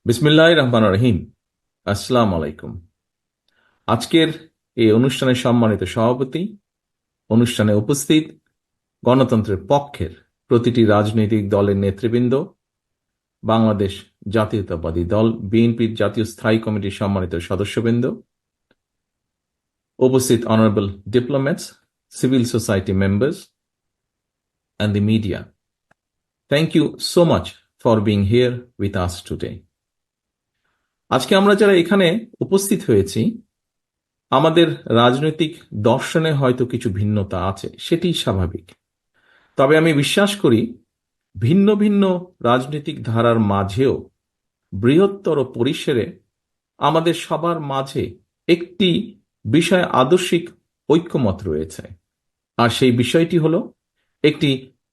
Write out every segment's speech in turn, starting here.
বিসমিল্লাহির রহমানির রহিম। আসসালামু আলাইকুম। আজকের এই অনুষ্ঠানের সম্মানিত সভাপতি, অনুষ্ঠানে উপস্থিত গণতন্ত্রের পক্ষের প্রতিটি রাজনৈতিক দলের নেতৃবৃন্দ, বাংলাদেশ জাতীয়তাবাদী দল বিএনপির জাতীয় স্থায়ী কমিটির সম্মানিত সদস্যবৃন্দ, উপস্থিত honourable diplomats, civil society members and the media, thank you so much for being here with us today. আজকে আমরা যারা এখানে উপস্থিত হয়েছি, আমাদের রাজনৈতিক দর্শনে হয়তো কিছু ভিন্নতা আছে, সেটি স্বাভাবিক। তবে আমি বিশ্বাস করি ভিন্ন ভিন্ন রাজনৈতিক ধারার মাঝেও বৃহত্তর পরিসরে আমাদের সবার মাঝে একটি বিষয় আদর্শিক ঐক্যমত রয়েছে, আর সেই বিষয়টি হলো একটি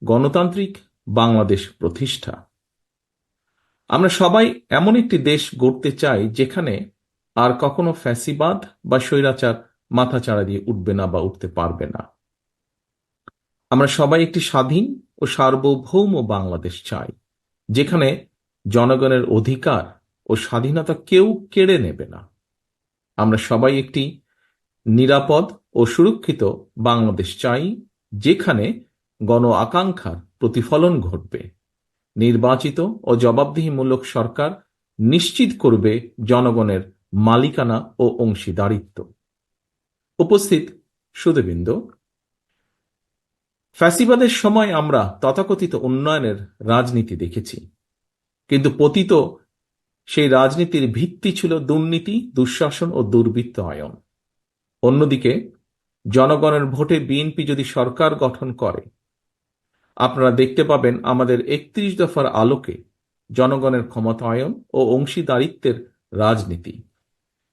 গণতান্ত্রিক বাংলাদেশ প্রতিষ্ঠা। আমরা সবাই এমন একটি দেশ গড়তে চাই যেখানে আর কখনো ফ্যাসিবাদ বা স্বৈরাচার মাথাচাড়া দিয়ে উঠবে না বা উঠতে পারবে না। আমরা সবাই একটি স্বাধীন ও সার্বভৌম বাংলাদেশ চাই, যেখানে জনগণের অধিকার ও স্বাধীনতা কেউ কেড়ে নেবে না। আমরা সবাই একটি নিরাপদ ও সুরক্ষিত বাংলাদেশ চাই, যেখানে গণ আকাঙ্ক্ষার প্রতিফলন ঘটবে। নির্বাচিত ও জবাবদিহিমূলক সরকার নিশ্চিত করবে জনগণের মালিকানা ও অংশীদারিত্ব। উপস্থিত সুধীবৃন্দ, ফ্যাসিবাদের সময় আমরা তথাকথিত উন্নয়নের রাজনীতি দেখেছি, কিন্তু পতিত সেই রাজনীতির ভিত্তি ছিল দুর্নীতি, দুঃশাসন ও দুর্বৃত্তায়ন। অন্যদিকে জনগণের ভোটে বিএনপি যদি সরকার গঠন করে, আপনারা দেখতে পাবেন আমাদের ৩১ দফার আলোকে জনগণের ক্ষমতায়ন ও অংশীদারিত্বের রাজনীতি।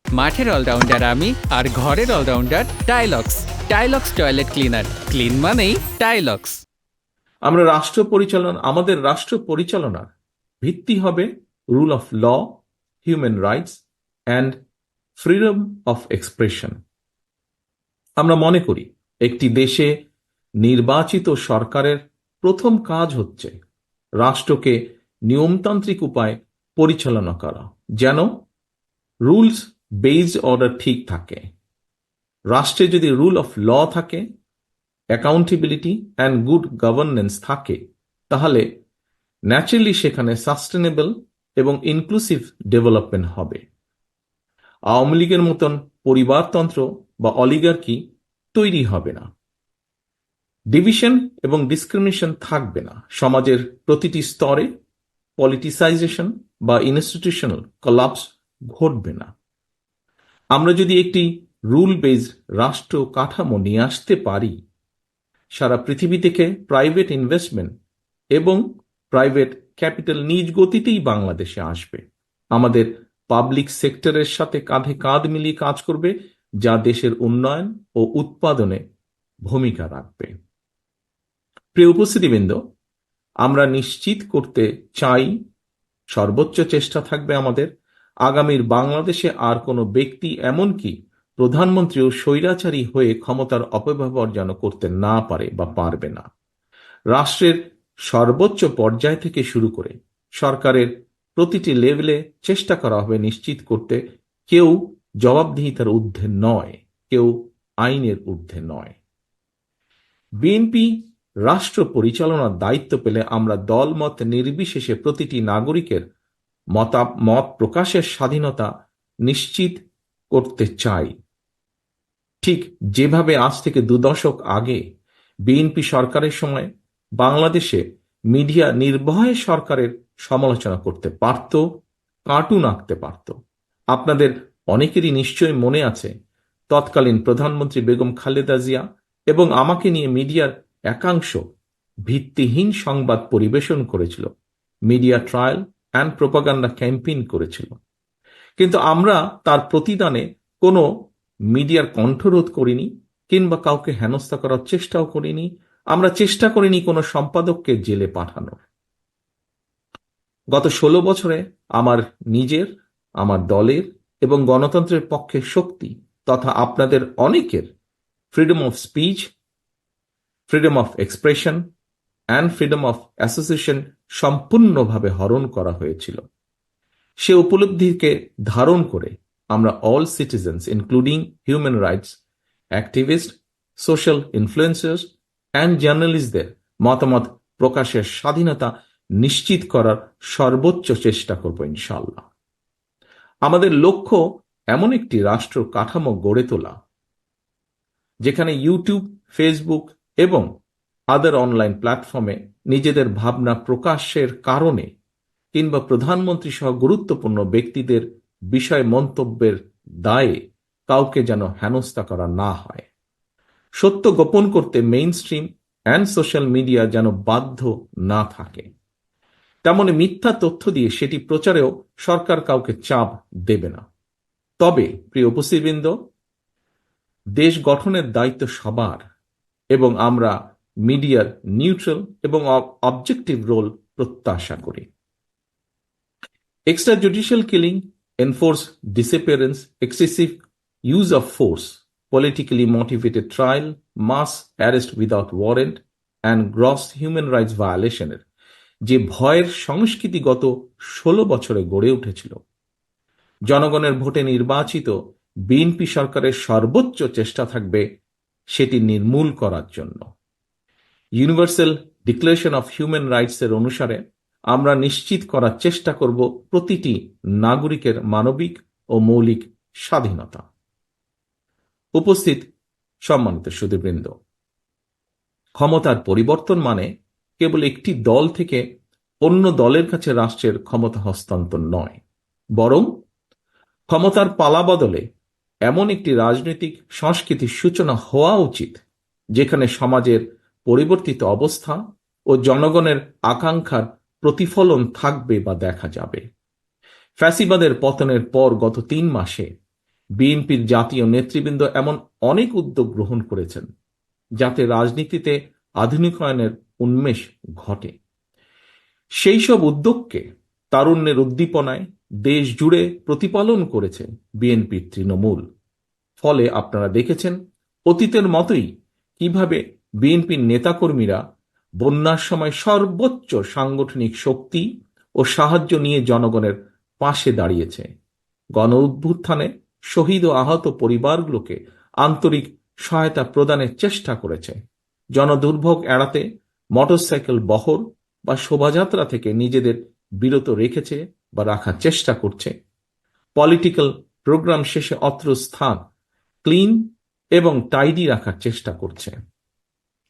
মাঠের অলরাউন্ডার আমি, আর ঘরের allrounder Tylox. Tylox toilet cleaner, clean মানেই টাইলক্স। আমাদের রাষ্ট্র পরিচালনার ভিত্তি হবে rule of law, human rights and freedom of expression. আমরা মনে করি একটি দেশে নির্বাচিত সরকারের প্রথম কাজ হচ্ছে রাষ্ট্রকে নিয়মতান্ত্রিক উপায়ে পরিচালনা করা, যেন রুলস বেসড অর্ডার ঠিক থাকে। রাষ্ট্রে যদি রুল অফ ল থাকে, অ্যাকাউন্টেবিলিটি অ্যান্ড গুড গভর্নেন্স থাকে, তাহলে ন্যাচারালি সেখানে সাস্টেনেবল এবং ইনক্লুসিভ ডেভেলপমেন্ট হবে। আওয়ামী লীগের মতন পরিবারতন্ত্র বা অলিগার্কি তৈরি হবে না। ডিভিশন এবং ডিসক্রিমিনেশন থাকবে না। সমাজের প্রতিটি স্তরে পলিটিসাইজেশন বা ইনস্টিটিউশনাল কলাপস ঘটবে না। আমরা যদি একটি রুল বেসড রাষ্ট্র কাঠামো নিয়ে আসতে পারি, সারা পৃথিবী থেকে প্রাইভেট ইনভেস্টমেন্ট এবং প্রাইভেট ক্যাপিটাল নিজ গতিতেই বাংলাদেশে আসবে। আমাদের পাবলিক সেক্টরের সাথে কাঁধে কাঁধ মিলিয়ে কাজ করবে, যা দেশের উন্নয়ন ও উৎপাদনে ভূমিকা রাখবে। প্রিয় উপস্থিতিবৃন্দ, আমরা নিশ্চিত করতে চাই, সর্বোচ্চ চেষ্টা থাকবে আমাদের, আগামীর বাংলাদেশে আর কোনো ব্যক্তি, এমনকি প্রধানমন্ত্রীও স্বৈরাচারী হয়ে ক্ষমতার অপব্যবহার যেন করতে না পারে বা পারবে না। রাষ্ট্রের সর্বোচ্চ পর্যায় থেকে শুরু করে সরকারের প্রতিটি লেভেলে চেষ্টা করা হবে নিশ্চিত করতে কেউ জবাবদিহিতার ঊর্ধ্বে নয়, কেউ আইনের ঊর্ধ্বে নয়। বিএনপি রাষ্ট্র পরিচালনার দায়িত্ব পেলে আমরা দলমত নির্বিশেষে প্রতিটি নাগরিকের মত প্রকাশের স্বাধীনতা নিশ্চিত করতে চাই। ঠিক যেভাবে আজ থেকে ২ দশক আগে বিএনপি সরকারের সময় বাংলাদেশে মিডিয়া নির্ভয়ে সরকারের সমালোচনা করতে পারত, কার্টুন আঁকতে পারত। আপনাদের অনেকেরই নিশ্চয়ই মনে আছে, তৎকালীন প্রধানমন্ত্রী বেগম খালেদা জিয়া এবং আমাকে নিয়ে মিডিয়ার একাংশ ভিত্তিহীন সংবাদ পরিবেশন করেছিল, media trial and propaganda campaign করেছিল। কিন্তু আমরা তার প্রতিদানে কোনো মিডিয়ার কণ্ঠরোধ করিনি, কিংবা কাউকে হেনস্থা করার চেষ্টাও করিনি। আমরা চেষ্টা করিনি কোনো সম্পাদককে জেলে পাঠানোর। গত ১৬ বছরে আমার নিজের, আমার দলের এবং গণতন্ত্রের পক্ষে শক্তি তথা আপনাদের অনেকের freedom of speech, freedom of expression and freedom of association সম্পূর্ণভাবে হরণ করা হয়েছিল। সে উপলব্ধিকে ধারণ করে আমরা all citizens including human rights activist, social influencers and জার্নালিস্টদের মতামত প্রকাশের স্বাধীনতা নিশ্চিত করার সর্বোচ্চ চেষ্টা করব ইনশাআল্লাহ। আমাদের লক্ষ্য এমন একটি রাষ্ট্র কাঠামো গড়ে তোলা যেখানে ইউটিউব, ফেসবুক এবং আদার অনলাইন প্ল্যাটফর্মে নিজেদের ভাবনা প্রকাশের কারণে কিংবা প্রধানমন্ত্রী সহ গুরুত্বপূর্ণ ব্যক্তিদের বিষয় মন্তব্যের দায়ে কাউকে যেন হেনস্থা করা না হয়। সত্য গোপন করতে main stream and social media যেন বাধ্য না থাকে, তেমনি মিথ্যা তথ্য দিয়ে সেটি প্রচারেও সরকার কাউকে চাপ দেবে না। তবে প্রিয় উপস্থিতবৃন্দ, দেশ গঠনের দায়িত্ব সবার এবং আমরা মিডিয়ার নিউট্রাল এবং অবজেক্টিভ রোল প্রত্যাশা করি। Extrajudicial killing, enforced disappearance, excessive use of force, politically motivated trial, mass arrest without warrant, and gross human rights violationের যে ভয়ের সংস্কৃতি গত 16 বছরে গড়ে উঠেছিল, জনগণের ভোটে নির্বাচিত বিএনপি সরকারের সর্বোচ্চ চেষ্টা থাকবে সেটি নির্মূল করার জন্য। ইউনিভার্সাল ডিক্লারেশন অফ হিউম্যান রাইটসের অনুসারে আমরা নিশ্চিত করার চেষ্টা করব প্রতিটি নাগরিকের মানবিক ও মৌলিক স্বাধীনতা। উপস্থিত সম্মানিত সুধীবৃন্দ, ক্ষমতার পরিবর্তন মানে কেবল একটি দল থেকে অন্য দলের কাছে রাষ্ট্রের ক্ষমতা হস্তান্তর নয়, বরং ক্ষমতার পালাবদলে এমন একটি রাজনৈতিক সংস্কৃতির সূচনা হওয়া উচিত যেখানে সমাজের পরিবর্তিত অবস্থা ও জনগণের আকাঙ্ক্ষার প্রতিফলন থাকবে বা দেখা যাবে। ফ্যাসিবাদের পতনের পর গত 3 মাসে বিএনপির জাতীয় নেতৃবৃন্দ এমন অনেক উদ্যোগ গ্রহণ করেছেন যাতে রাজনীতিতে আধুনিকায়নের উন্মেষ ঘটে। সেই সব উদ্যোগকে তারুণ্যের উদ্দীপনায় দেশ জুড়ে প্রতিপালন করেছে বিএনপির তৃণমূল। ফলে আপনারা দেখেছেন অতীতের মতোই কিভাবে বিএনপির নেতাকর্মীরা বন্যার সময় সর্বোচ্চ সাংগঠনিক শক্তি ও সাহায্য নিয়ে জনগণের পাশে দাঁড়িয়েছে, গণ অভ্যুত্থানে শহীদ ও আহত পরিবারগুলোকে আন্তরিক সহায়তা প্রদানের চেষ্টা করেছে, জনদুর্ভোগ এড়াতে মোটরসাইকেল বহর বা শোভাযাত্রা থেকে নিজেদের বিরত রেখেছে বা রাখার চেষ্টা করছে, পলিটিক্যাল প্রোগ্রাম শেষে অত্র স্থান ক্লিন এবং টাইডি রাখার চেষ্টা করছে,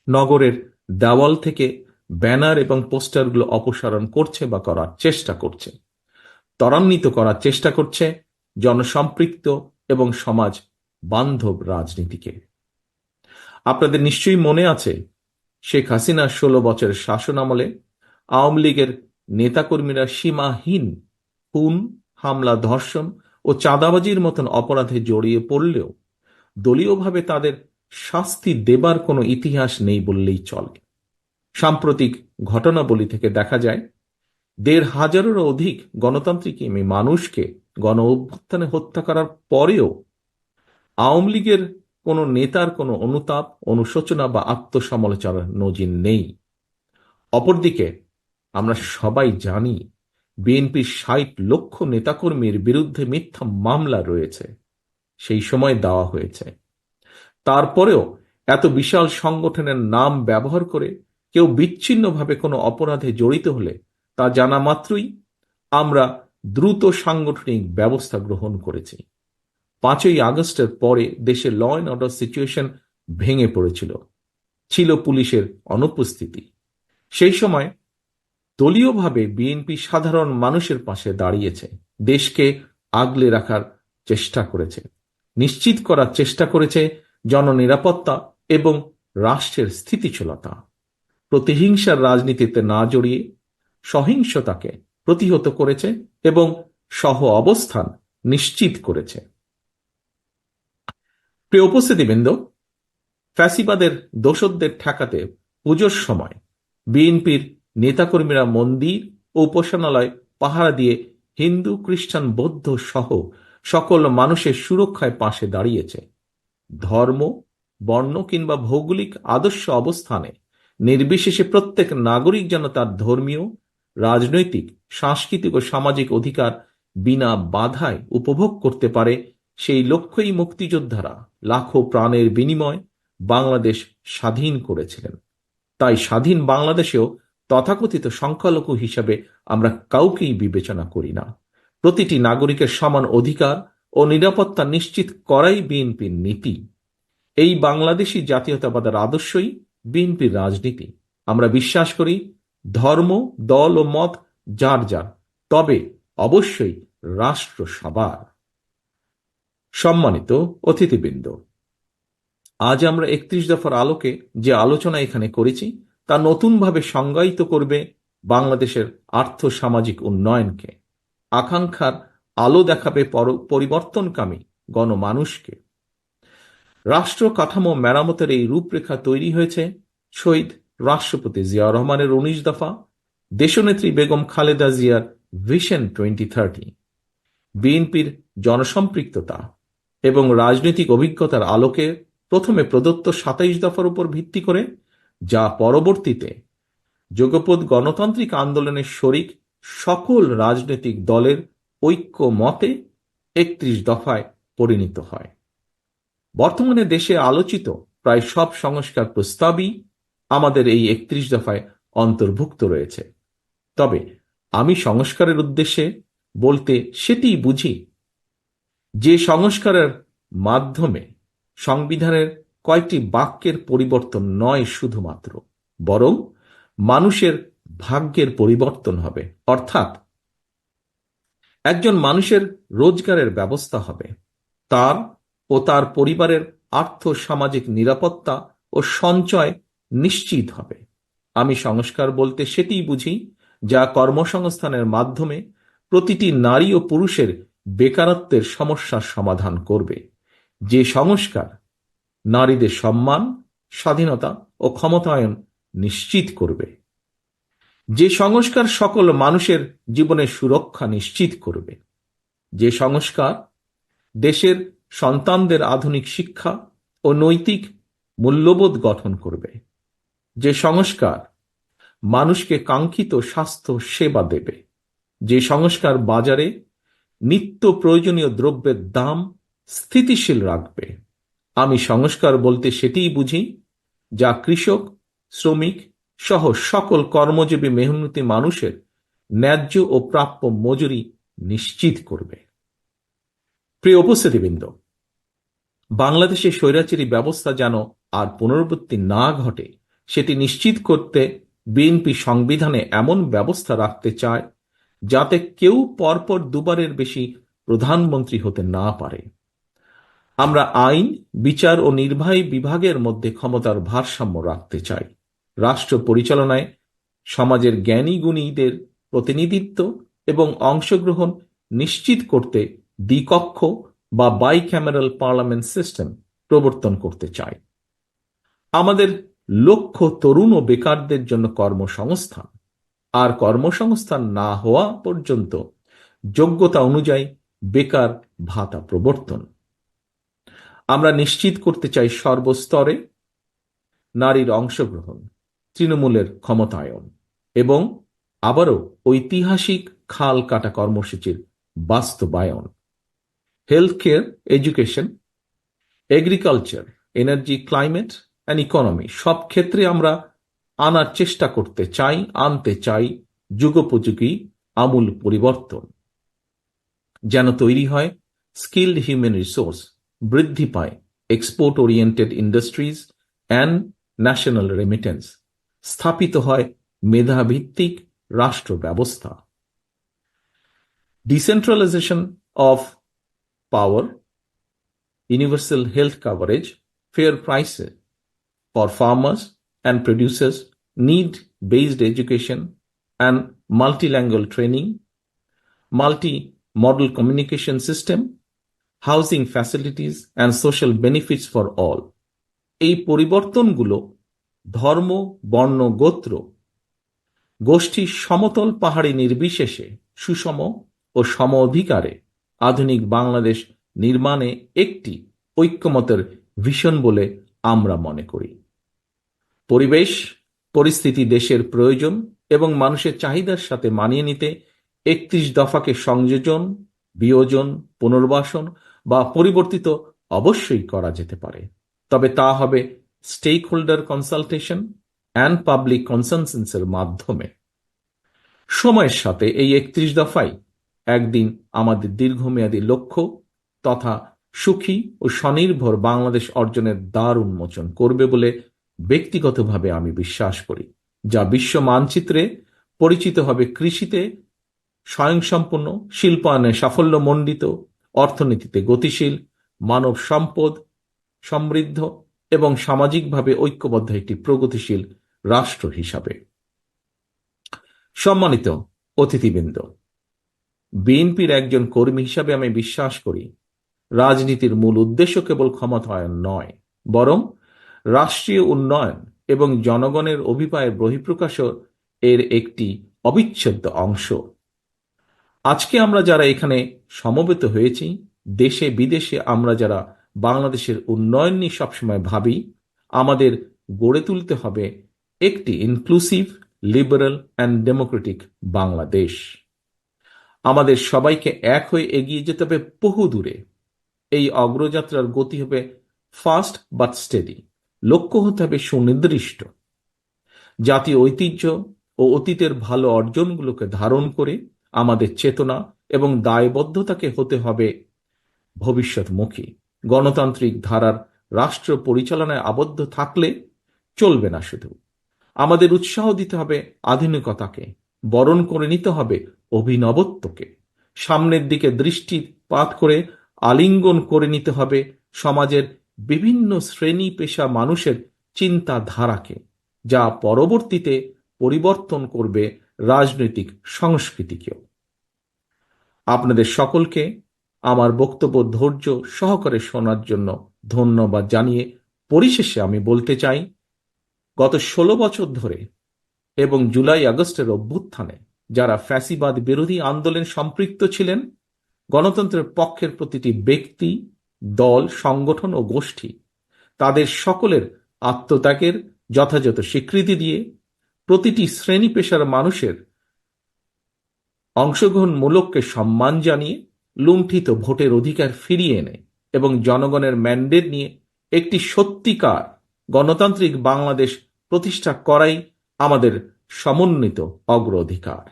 নগরের দেওয়াল থেকে ব্যানার এবং পোস্টারগুলো অপসারণ করছে বা করার চেষ্টা করছে, ত্বরান্বিত করার চেষ্টা করছে জনসম্পৃক্ত এবং সমাজ বান্ধব রাজনীতিকে। আপনাদের নিশ্চয়ই মনে আছে শেখ হাসিনার 16 বছরের শাসন আমলে আওয়ামী লীগের নেতাকর্মীরা সীমাহীন খুন, হামলা, ধর্ষণ ও চাঁদাবাজির মতন অপরাধে জড়িয়ে পড়লেও দলীয়ভাবে তাদের শাস্তি দেবার কোনো ইতিহাস নেই বললেই চলে। সাম্প্রতিক ঘটনাবলী থেকে দেখা যায় 1,500-এরও অধিক গণতান্ত্রিক মানুষকে গণ অভ্যুত্থানে হত্যা করার পরেও আওয়ামী লীগের কোনো নেতার কোনো অনুতাপ, অনুশোচনা বা আত্মসমালোচনার নজির নেই। অপরদিকে আমরা সবাই জানি বিএনপির 60 লক্ষ নেতাকর্মীর বিরুদ্ধে মিথ্যা মামলা রয়েছে, সেই সময় দেওয়া হয়েছে। তারপরেও এত বিশাল সংগঠনের নাম ব্যবহার করে কেউ বিচ্ছিন্নভাবে কোনো অপরাধে জড়িত হলে তা জানা মাত্রই আমরা দ্রুত সাংগঠনিক ব্যবস্থা গ্রহণ করেছি। 5ই আগস্টের পরে দেশে ল অ্যান্ড অর্ডার সিচুয়েশন ভেঙে পড়েছিল, ছিল পুলিশের অনুপস্থিতি। সেই সময় দলীয়ভাবে বিএনপি সাধারণ মানুষের পাশে দাঁড়িয়েছে, দেশকে আগলে রাখার চেষ্টা করেছে, নিশ্চিত করার চেষ্টা করেছে জননিরাপত্তা এবং রাষ্ট্রের স্থিতিশীলতা, প্রতিহিংসার রাজনীতিতে না জড়িয়ে সহিংসতাকে প্রতিহত করেছে এবং সহ অবস্থান নিশ্চিত করেছে। প্রিয় উপস্থিতিবৃন্দ, ফ্যাসিবাদের দোসরদের ঠেকাতে পুজোর সময় বিএনপির নেতাকর্মীরা মন্দির ও উপাসনালয় পাহারা দিয়ে হিন্দু, খ্রিস্টান, বৌদ্ধ সহ সকল মানুষের সুরক্ষায় পাশে দাঁড়িয়েছে। ধর্ম, বর্ণ কিংবা ভৌগোলিক আদর্শ অবস্থানে নির্বিশেষে প্রত্যেক নাগরিক যেন তার ধর্মীয়, রাজনৈতিক, সাংস্কৃতিক ও সামাজিক অধিকার বিনা বাধায় উপভোগ করতে পারে, সেই লক্ষ্যেই মুক্তিযোদ্ধারা লাখো প্রাণের বিনিময় বাংলাদেশ স্বাধীন করেছিলেন। তাই স্বাধীন বাংলাদেশেও তথাকথিত সংখ্যালঘু হিসাবে আমরা কাউকেই বিবেচনা করি না। প্রতিটি নাগরিকের সমান অধিকার ও নিরাপত্তা নিশ্চিত করাই বিএনপির নীতি। এই বাংলাদেশী জাতীয়তাবাদের আদর্শই বিএনপির রাজনীতি। আমরা বিশ্বাস করি ধর্ম, দল ও মত যার যার, তবে অবশ্যই রাষ্ট্র সবার। সম্মানিত অতিথিবৃন্দ, আজ আমরা 31 দফার আলোকে যে আলোচনা এখানে করেছি তা নতুনভাবে সংজ্ঞায়িত করবে বাংলাদেশের আর্থ সামাজিক উন্নয়নকে, আকাঙ্ক্ষার আলো দেখাবে পরিবর্তনকামী গণমানুষকে। রাষ্ট্র কাঠামো মেরামতের এই রূপরেখা তৈরি হয়েছে শহীদ রাষ্ট্রপতি জিয়া রহমানের 19 দফা, দেশনেত্রী বেগম খালেদা জিয়ার ভিশন 2030, বিএনপির জনসম্পৃক্ততা এবং রাজনৈতিক অভিজ্ঞতার আলোকে প্রথমে প্রদত্ত 27 দফার উপর ভিত্তি করে, যা পরবর্তীতে যুগপৎ গণতান্ত্রিক আন্দোলনের শরিক সকল রাজনৈতিক দলের ঐক্য মতে 31 দফায় পরিণত হয়। বর্তমানে দেশে আলোচিত প্রায় সব সংস্কার প্রস্তাবই আমাদের এই 31 দফায় অন্তর্ভুক্ত রয়েছে। তবে আমি সংস্কারের উদ্দেশ্যে বলতে সেটিই বুঝি যে সংস্কারের মাধ্যমে সংবিধানের কয়েকটি বাক্যের পরিবর্তন নয় শুধুমাত্র, বরং মানুষের ভাগ্যের পরিবর্তন হবে। অর্থাৎ একজন মানুষের রোজগারের ব্যবস্থা হবে, তার ও তার পরিবারের আর্থ সামাজিক নিরাপত্তা ও সঞ্চয় নিশ্চিত হবে। আমি সংস্কার বলতে সেটিই বুঝি যা কর্মসংস্থানের মাধ্যমে প্রতিটি নারী ও পুরুষের বেকারত্বের সমস্যার সমাধান করবে। যে সংস্কার নারীদের সম্মান, স্বাধীনতা ও ক্ষমতায়ন নিশ্চিত করবে। যে সংস্কার সকল মানুষের জীবনের সুরক্ষা নিশ্চিত করবে। যে সংস্কার দেশের সন্তানদের আধুনিক শিক্ষা ও নৈতিক মূল্যবোধ গঠন করবে। যে সংস্কার মানুষকে কাঙ্ক্ষিত স্বাস্থ্য সেবা দেবে। যে সংস্কার বাজারে নিত্য প্রয়োজনীয় দ্রব্যের দাম স্থিতিশীল রাখবে। আমি সংস্কার বলতে সেটিই বুঝি যা কৃষক, শ্রমিক সহ সকল কর্মজীবী মেহনতি মানুষের ন্যায্য ও প্রাপ্য মজুরি নিশ্চিত করবে। প্রিয় উপস্থিতিবৃন্দ, বাংলাদেশের স্বৈরাচারী ব্যবস্থা যেন আর পুনরাবৃত্তি না ঘটে সেটি নিশ্চিত করতে বিএনপি সংবিধানে এমন ব্যবস্থা রাখতে চায় যাতে কেউ পরপর দুবারের বেশি প্রধানমন্ত্রী হতে না পারে। আমরা আইন, বিচার ও নির্বাহী বিভাগের মধ্যে ক্ষমতার ভারসাম্য রাখতে চাই। রাষ্ট্র পরিচালনায় সমাজের জ্ঞানী গুণীদের প্রতিনিধিত্ব এবং অংশগ্রহণ নিশ্চিত করতে দ্বিকক্ষ বা বাইক্যামেরাল পার্লামেন্ট সিস্টেম প্রবর্তন করতে চাই। আমাদের লক্ষ্য তরুণ ও বেকারদের জন্য কর্মসংস্থান, আর কর্মসংস্থান না হওয়া পর্যন্ত যোগ্যতা অনুযায়ী বেকার ভাতা প্রবর্তন। আমরা নিশ্চিত করতে চাই সর্বস্তরে নারীর অংশগ্রহণ, তৃণমূলের ক্ষমতায়ন এবং আবারও ঐতিহাসিক খাল কাটা কর্মসূচির বাস্তবায়ন। Health care, education, agriculture, energy, climate and economy সব ক্ষেত্রে আমরা আনতে চাই যুগোপযোগী আমূল পরিবর্তন, যেন তৈরি হয় স্কিলড হিউম্যান রিসোর্স, বৃদ্ধি পায় export oriented industries and national remittance, স্থাপিত হয় মেধাভিত্তিক রাষ্ট্র ব্যবস্থা। Decentralisation of power, universal health coverage, fair prices for farmers and producers, need-based education and multilingual training, multi-modal communication system, housing facilities and social benefits for all. এই পরিবর্তনগুলো ধর্ম, বর্ণ, গোত্র, গোষ্ঠী, সমতল পাহাড়ি নির্বিশেষে সুষম ও সম অধিকারে আধুনিক বাংলাদেশ নির্মাণে একটি ঐক্যমতের ভিশন বলে আমরা মনে করি। পরিবেশ পরিস্থিতি, দেশের প্রয়োজন এবং মানুষের চাহিদার সাথে মানিয়ে নিতে 31 দফাকে সংযোজন বিয়োজন, পুনর্বাসন বা পরিবর্তিত অবশ্যই করা যেতে পারে, তবে তা হবে stakeholder consultation and public কনসেনসাসের মাধ্যমে। সময়ের সাথে এই 31 দফাই একদিন আমাদের দীর্ঘমেয়াদী লক্ষ্য তথা সুখী ও স্বনির্ভর বাংলাদেশ অর্জনের দ্বার উন্মোচন করবে বলে ব্যক্তিগতভাবে আমি বিশ্বাস করি, যা বিশ্ব মানচিত্রে পরিচিত হবে কৃষিতে স্বয়ংসম্পূর্ণ, শিল্পায়নে সাফল্যমণ্ডিত, অর্থনীতিতে গতিশীল, মানব সম্পদ সমৃদ্ধ এবং সামাজিকভাবে ঐক্যবদ্ধ একটি প্রগতিশীল রাষ্ট্র হিসাবে। সম্মানিত অতিথিবৃন্দ, বিএনপির একজন কর্মী হিসাবে আমি বিশ্বাস করি রাজনীতির মূল উদ্দেশ্য কেবল ক্ষমতায়ন নয়, বরং রাষ্ট্রীয় উন্নয়ন এবং জনগণের অভিপ্রায়ের বহিঃপ্রকাশও এর একটি অবিচ্ছেদ্য অংশ। আজকে আমরা যারা এখানে সমবেত হয়েছি, দেশে বিদেশে আমরা যারা বাংলাদেশের উন্নয়ন নিয়ে সবসময় ভাবি, আমাদের গড়ে তুলতে হবে একটি inclusive, liberal and Democratic Bangladesh. আমাদের সবাইকে এক হয়ে এগিয়ে যেতে হবে বহু দূরে। এই অগ্রযাত্রার গতি হবে ফাস্ট বাট স্টেডি, লক্ষ্য হতে হবে সুনির্দিষ্ট। জাতীয় ঐতিহ্য ও অতীতের ভালো অর্জনগুলোকে ধারণ করে আমাদের চেতনা এবং দায়বদ্ধতাকে হতে হবে ভবিষ্যৎমুখী। গণতান্ত্রিক ধারার রাষ্ট্র পরিচালনায় আবদ্ধ থাকলে চলবে না। শুধু আমাদের উৎসাহ দিতে হবে আধুনিকতাকে, বরণ করে নিতে হবে অভিনবত্বকে, সামনের দিকে দৃষ্টিপাত করে আলিঙ্গন করে নিতে হবে সমাজের বিভিন্ন শ্রেণী পেশা মানুষের চিন্তাধারাকে, যা পরবর্তীতে পরিবর্তন করবে রাজনৈতিক সংস্কৃতিকেও। আপনাদের সকলকে আমার বক্তব্য ধৈর্য সহকারে শোনার জন্য ধন্যবাদ জানিয়ে পরিশেষে আমি বলতে চাই, গত 16 বছর ধরে এবং জুলাই আগস্টের অভ্যুত্থানে যারা ফ্যাসিবাদ বিরোধী আন্দোলনে সম্পৃক্ত ছিলেন, গণতন্ত্রের পক্ষের প্রতিটি ব্যক্তি, দল, সংগঠন ও গোষ্ঠী তাদের সকলের আত্মত্যাগের যথাযথ স্বীকৃতি দিয়ে প্রতিটি শ্রেণী পেশার মানুষের অংশগ্রহণমূলককে সম্মান জানিয়ে লুণ্ঠিত ভোটের অধিকার ফিরিয়ে এনে এবং জনগণের ম্যান্ডেট নিয়ে একটি সত্যিকার গণতান্ত্রিক বাংলাদেশ প্রতিষ্ঠা করাই আমাদের সমন্বিত অগ্রাধিকার।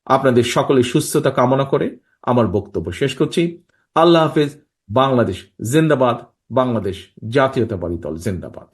আপনাদের সকলের সুস্থতা কামনা করে আমার বক্তব্য শেষ করছি। আল্লাহ হাফেজ। বাংলাদেশ জিন্দাবাদ। বাংলাদেশ জাতীয়তাবাদী দল জিন্দাবাদ।